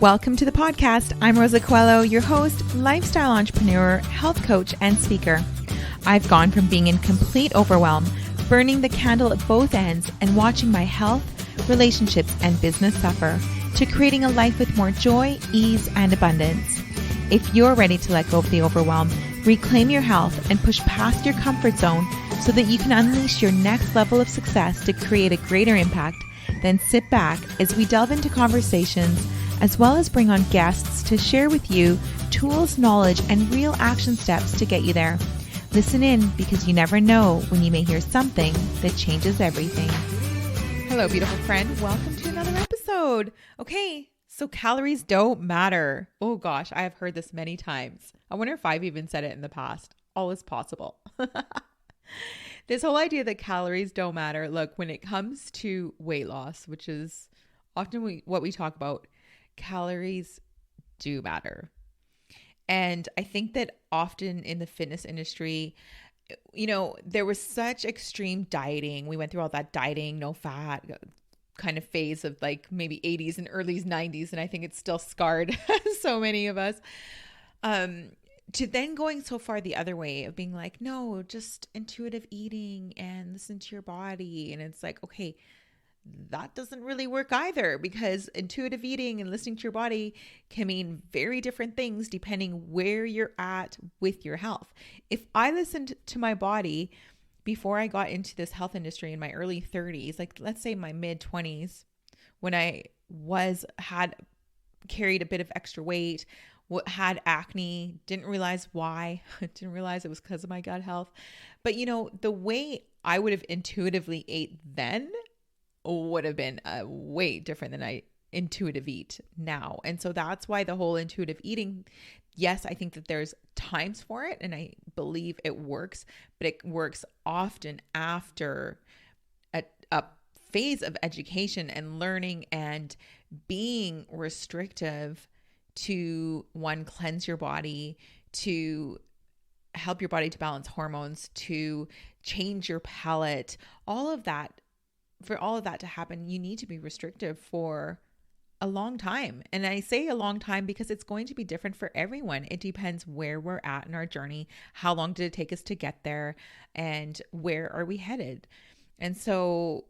Welcome to the podcast. I'm Rosa Coelho, your host, lifestyle entrepreneur, health coach, and speaker. I've gone from being in complete overwhelm, burning the candle at both ends, and watching my health, relationships, and business suffer, to creating a life with more joy, ease, and abundance. If you're ready to let go of the overwhelm, reclaim your health, and push past your comfort zone so that you can unleash your next level of success to create a greater impact, then sit back as we delve into conversations as well as bring on guests to share with you tools, knowledge, and real action steps to get you there. Listen in, because you never know when you may hear something that changes everything. Hello, beautiful friend. Welcome to another episode. Okay, so calories don't matter. Oh gosh, I have heard this many times. I wonder if I've even said it in the past. All is possible. This whole idea that calories don't matter. Look, when it comes to weight loss, which is often what we talk about, calories do matter. And I think that often in the fitness industry, there was such extreme dieting. We went through all that dieting, no fat kind of phase of like maybe 80s and early 90s. And I think it's still scarred so many of us. To then going so far the other way of being like, no, just intuitive eating and listen to your body. And it's like, okay, that doesn't really work either, because intuitive eating and listening to your body can mean very different things depending where you're at with your health. If I listened to my body before I got into this health industry in my early 30s, like let's say my mid 20s, when I had carried a bit of extra weight, had acne, didn't realize why, didn't realize it was because of my gut health. But the way I would have intuitively ate then would have been way different than I intuitive eat now. And so that's why the whole intuitive eating, yes, I think that there's times for it and I believe it works, but it works often after a phase of education and learning and being restrictive to, one, cleanse your body, to help your body to balance hormones, to change your palate, all of that. For all of that to happen, you need to be restrictive for a long time. And I say a long time because it's going to be different for everyone. It depends where we're at in our journey. How long did it take us to get there? And where are we headed? And so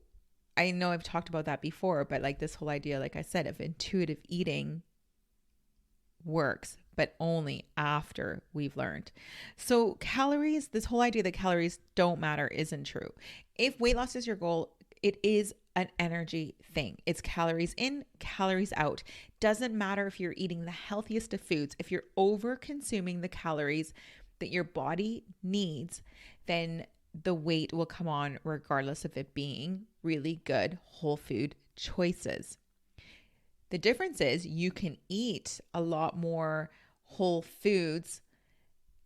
I know I've talked about that before, but like this whole idea, like I said, of intuitive eating works, but only after we've learned. So calories, this whole idea that calories don't matter isn't true. If weight loss is your goal, it is an energy thing. It's calories in, calories out. Doesn't matter if you're eating the healthiest of foods. If you're over consuming the calories that your body needs, then the weight will come on regardless of it being really good whole food choices. The difference is you can eat a lot more whole foods,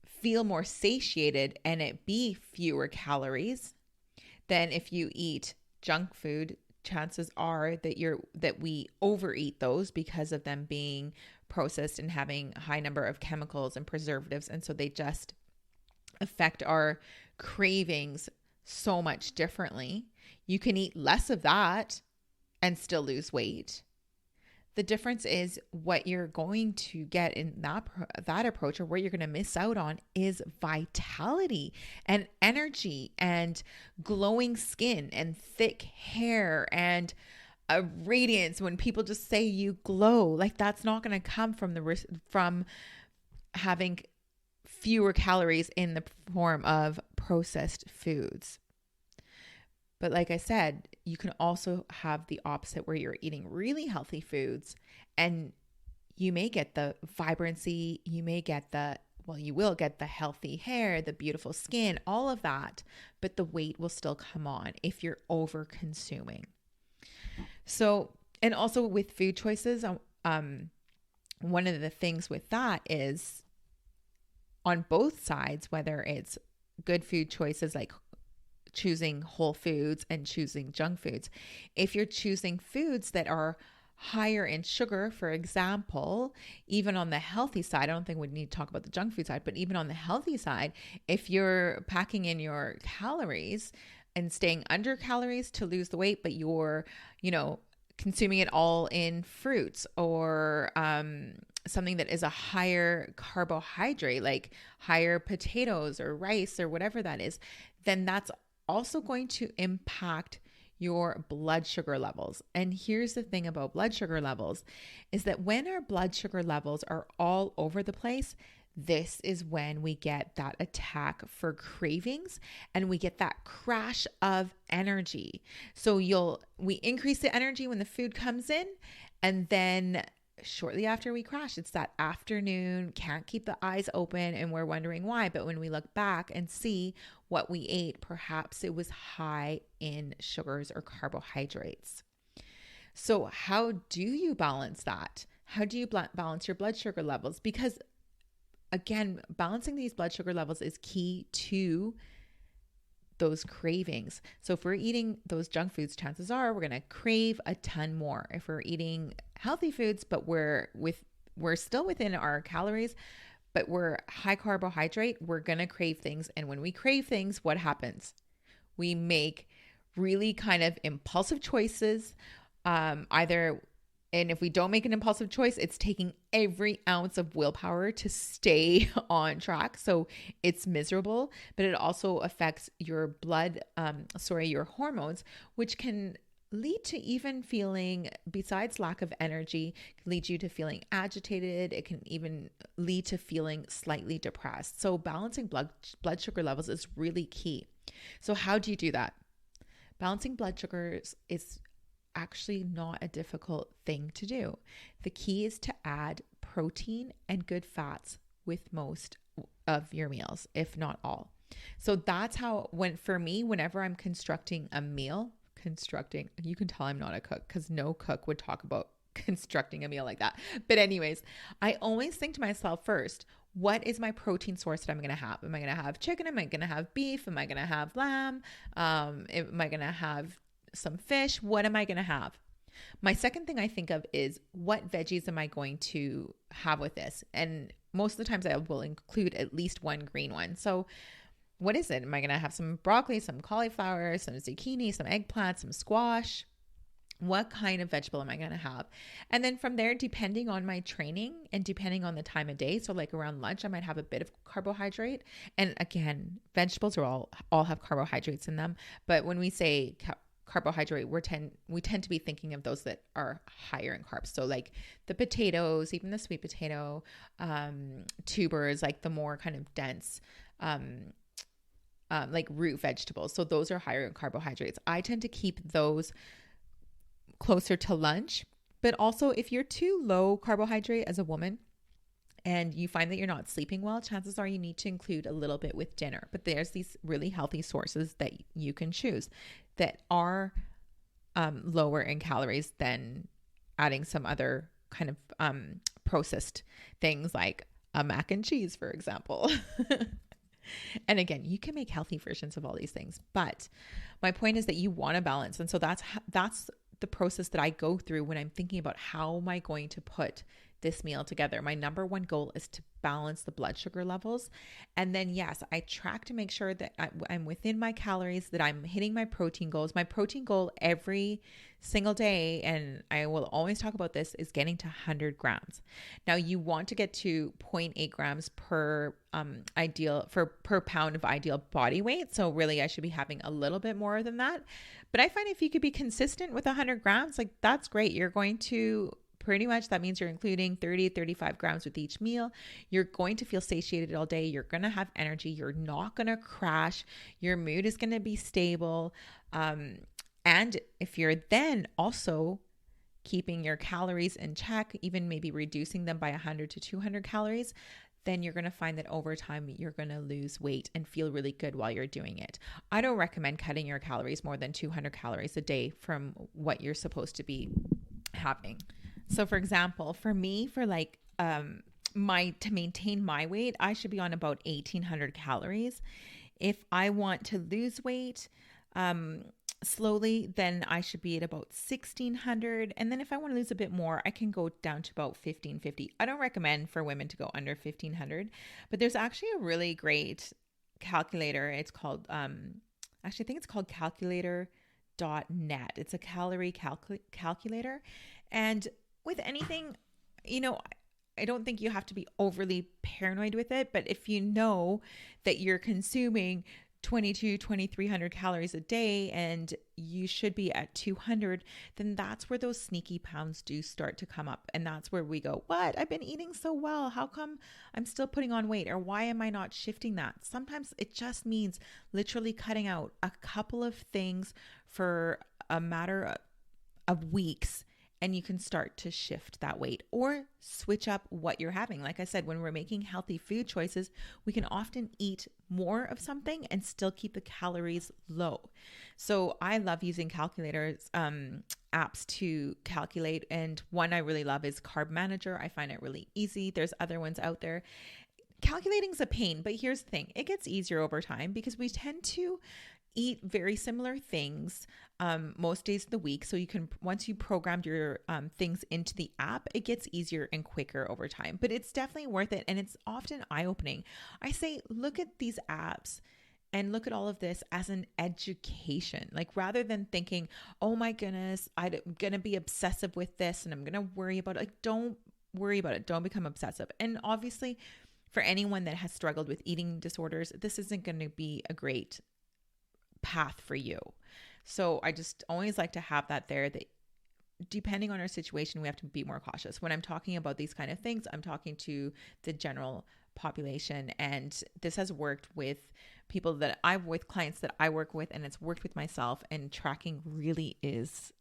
feel more satiated, and it be fewer calories than if you eat junk food. Chances are that we overeat those because of them being processed and having a high number of chemicals and preservatives. And so they just affect our cravings so much differently. You can eat less of that and still lose weight. The difference is what you're going to get in that approach, or what you're going to miss out on, is vitality and energy and glowing skin and thick hair and a radiance. When people just say you glow, like that's not going to come from having fewer calories in the form of processed foods. But like I said, you can also have the opposite, where you're eating really healthy foods and you may get the vibrancy, you will get the healthy hair, the beautiful skin, all of that, but the weight will still come on if you're over consuming. So, and also with food choices, one of the things with that is on both sides, whether it's good food choices like choosing whole foods and choosing junk foods. If you're choosing foods that are higher in sugar, for example, even on the healthy side, I don't think we need to talk about the junk food side, but even on the healthy side, if you're packing in your calories and staying under calories to lose the weight, but you're, consuming it all in fruits or something that is a higher carbohydrate, like higher potatoes or rice or whatever that is, then that's also going to impact your blood sugar levels. And here's the thing about blood sugar levels is that when our blood sugar levels are all over the place, this is when we get that attack for cravings and we get that crash of energy. So we increase the energy when the food comes in, and then shortly after we crash, it's that afternoon, can't keep the eyes open, and we're wondering why. But when we look back and see what we ate, perhaps it was high in sugars or carbohydrates. So how do you balance that? How do you balance your blood sugar levels? Because again, balancing these blood sugar levels is key to those cravings. So if we're eating those junk foods, chances are we're going to crave a ton more. If we're eating healthy foods, but we're still within our calories, but we're high carbohydrate, we're going to crave things. And when we crave things, what happens? We make really kind of impulsive choices, and if we don't make an impulsive choice, it's taking every ounce of willpower to stay on track. So it's miserable, but it also affects your your hormones, which can lead to even feeling, besides lack of energy, can lead you to feeling agitated. It can even lead to feeling slightly depressed. So balancing blood sugar levels is really key. So how do you do that? Balancing blood sugars is actually not a difficult thing to do. The key is to add protein and good fats with most of your meals, if not all. So that's how, whenever I'm constructing a meal, you can tell I'm not a cook because no cook would talk about constructing a meal like that. But anyways, I always think to myself first, what is my protein source that I'm going to have? Am I going to have chicken? Am I going to have beef? Am I going to have lamb? Am I going to have some fish? What am I going to have? My second thing I think of is what veggies am I going to have with this? And most of the times I will include at least one green one. So what is it? Am I going to have some broccoli, some cauliflower, some zucchini, some eggplant, some squash? What kind of vegetable am I going to have? And then from there, depending on my training and depending on the time of day, so like around lunch, I might have a bit of carbohydrate. And again, vegetables are all have carbohydrates in them. But when we say carbohydrate, we tend to be thinking of those that are higher in carbs. So like the potatoes, even the sweet potato, tubers, like the more kind of dense, like root vegetables. So those are higher in carbohydrates. I tend to keep those closer to lunch. But also if you're too low carbohydrate as a woman and you find that you're not sleeping well, chances are you need to include a little bit with dinner. But there's these really healthy sources that you can choose that are lower in calories than adding some other kind of processed things like a mac and cheese, for example. And again, you can make healthy versions of all these things. But my point is that you want to balance. And so that's the process that I go through when I'm thinking about how am I going to put this meal together. My number one goal is to balance the blood sugar levels. And then, yes, I track to make sure that I'm within my calories, that I'm hitting my protein goals. My protein goal every single day, and I will always talk about this, is getting to 100 grams. Now, you want to get to 0.8 grams per pound of ideal body weight. So really, I should be having a little bit more than that. But I find if you could be consistent with 100 grams, like that's great. You're going to pretty much, that means you're including 30, 35 grams with each meal. You're going to feel satiated all day. You're going to have energy. You're not going to crash. Your mood is going to be stable. And if you're then also keeping your calories in check, even maybe reducing them by 100 to 200 calories, then you're going to find that over time, you're going to lose weight and feel really good while you're doing it. I don't recommend cutting your calories more than 200 calories a day from what you're supposed to be having. So for example, for me, for like to maintain my weight, I should be on about 1,800 calories. If I want to lose weight slowly, then I should be at about 1,600. And then if I want to lose a bit more, I can go down to about 1,550. I don't recommend for women to go under 1,500, but there's actually a really great calculator. It's called, I think it's called calculator.com. It's a calorie calculator. And with anything, I don't think you have to be overly paranoid with it, but if you know that you're consuming 2,300 calories a day and you should be at 200, then that's where those sneaky pounds do start to come up. And that's where we go, what? I've been eating so well. How come I'm still putting on weight? Or why am I not shifting that? Sometimes it just means literally cutting out a couple of things for a matter of weeks, and you can start to shift that weight or switch up what you're having. Like I said, when we're making healthy food choices, we can often eat more of something and still keep the calories low. So I love using calculators, apps to calculate. And one I really love is Carb Manager. I find it really easy. There's other ones out there. Calculating is a pain, but here's the thing. It gets easier over time because we tend to eat very similar things most days of the week. So you can, once you programmed your things into the app, it gets easier and quicker over time, but it's definitely worth it. And it's often eye-opening. I say, look at these apps and look at all of this as an education. Like rather than thinking, oh my goodness, I'm going to be obsessive with this and I'm going to worry about it. Like, don't worry about it. Don't become obsessive. And obviously for anyone that has struggled with eating disorders, this isn't going to be a great path for you. So I just always like to have that there, that depending on our situation, we have to be more cautious. When I'm talking about these kind of things, I'm talking to the general population. And this has worked with clients that I work with, and it's worked with myself, and tracking really is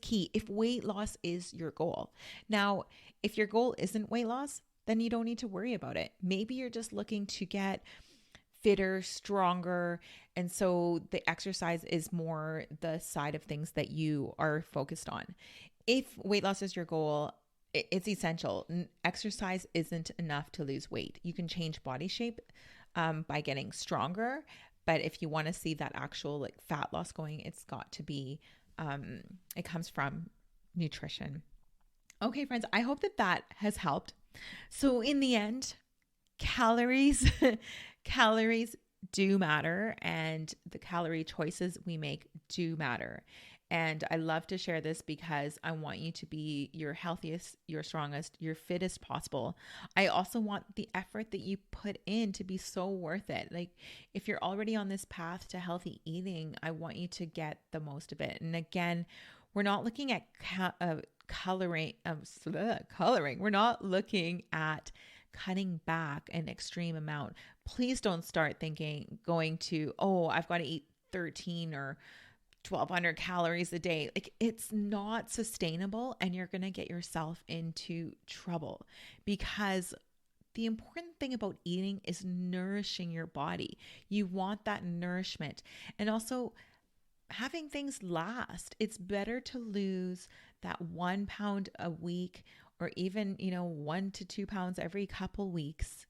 key if weight loss is your goal. Now, if your goal isn't weight loss, then you don't need to worry about it. Maybe you're just looking to get fitter, stronger. And so the exercise is more the side of things that you are focused on. If weight loss is your goal, it's essential. Exercise isn't enough to lose weight. You can change body shape by getting stronger. But if you want to see that actual fat loss going, it's got to be, it comes from nutrition. Okay, friends, I hope that has helped. So in the end, calories do matter, and the calorie choices we make do matter. And I love to share this because I want you to be your healthiest, your strongest, your fittest possible. I also want the effort that you put in to be so worth it. Like if you're already on this path to healthy eating, I want you to get the most of it. And again, we're not looking at coloring. We're not looking at cutting back an extreme amount. Please don't start going to, I've got to eat 13 or 1,200 calories a day. Like it's not sustainable, and you're going to get yourself into trouble, because the important thing about eating is nourishing your body. You want that nourishment, and also having things last. It's better to lose that 1 pound a week, or even, 1 to 2 pounds every couple weeks,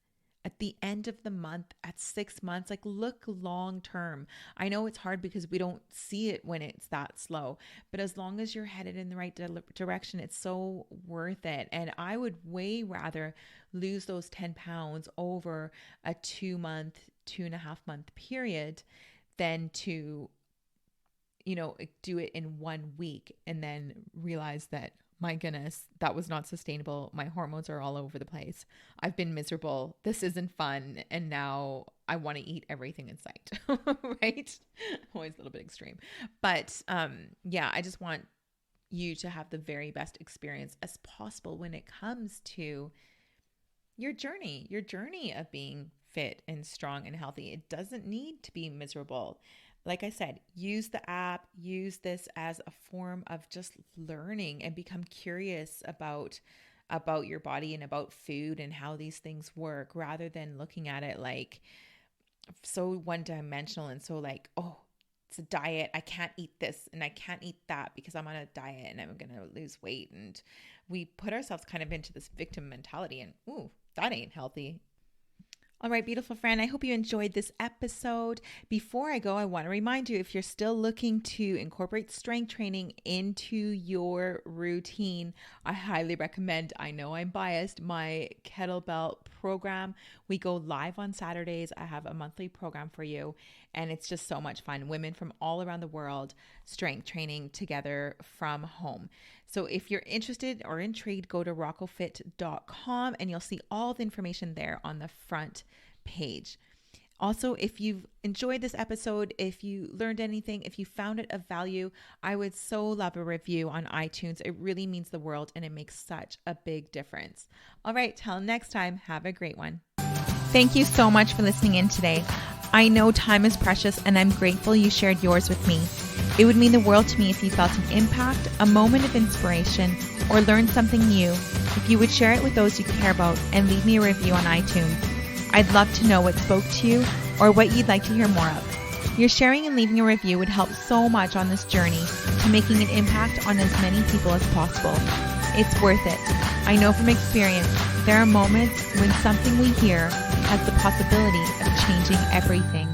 at the end of the month, at 6 months. Like look long term. I know it's hard because we don't see it when it's that slow, but as long as you're headed in the right direction, it's so worth it. And I would way rather lose those 10 pounds over a 2-month, 2.5-month period than to do it in 1 week and then realize that, my goodness, that was not sustainable. My hormones are all over the place. I've been miserable. This isn't fun. And now I want to eat everything in sight, right? Always a little bit extreme. But I just want you to have the very best experience as possible when it comes to your journey of being fit and strong and healthy. It doesn't need to be miserable. Like I said, use the app, use this as a form of just learning, and become curious about your body and about food and how these things work, rather than looking at it like so one-dimensional and so like, it's a diet. I can't eat this and I can't eat that because I'm on a diet and I'm going to lose weight. And we put ourselves kind of into this victim mentality, and that ain't healthy. All right, beautiful friend, I hope you enjoyed this episode. Before I go, I want to remind you, if you're still looking to incorporate strength training into your routine, I highly recommend, I know I'm biased, my kettlebell program. We go live on Saturdays. I have a monthly program for you, and it's just so much fun. Women from all around the world strength training together from home. So if you're interested or intrigued, go to rockofit.com and you'll see all the information there on the front page. Also, if you've enjoyed this episode, if you learned anything, if you found it of value, I would so love a review on iTunes. It really means the world and it makes such a big difference. All right, till next time, have a great one. Thank you so much for listening in today. I know time is precious and I'm grateful you shared yours with me. It would mean the world to me if you felt an impact, a moment of inspiration, or learned something new. If you would share it with those you care about and leave me a review on iTunes. I'd love to know what spoke to you or what you'd like to hear more of. Your sharing and leaving a review would help so much on this journey to making an impact on as many people as possible. It's worth it. I know from experience, there are moments when something we hear has the possibility of changing everything.